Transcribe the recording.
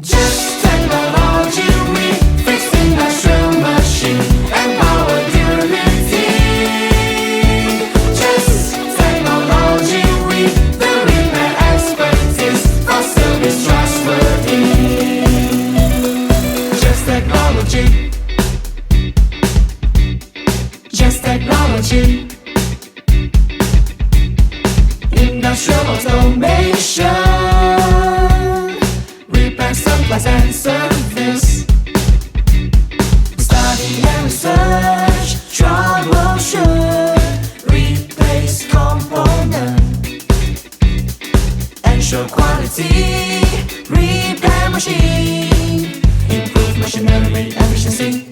Just technology, we fix industrial machine and power durability. Just technology, we the repair expertise for service trustworthy. Just technology. Just technology. Industrial automation. Supplies and service. Study and research, troubleshoot, replace component, ensure quality, repair machine, improve machinery efficiency.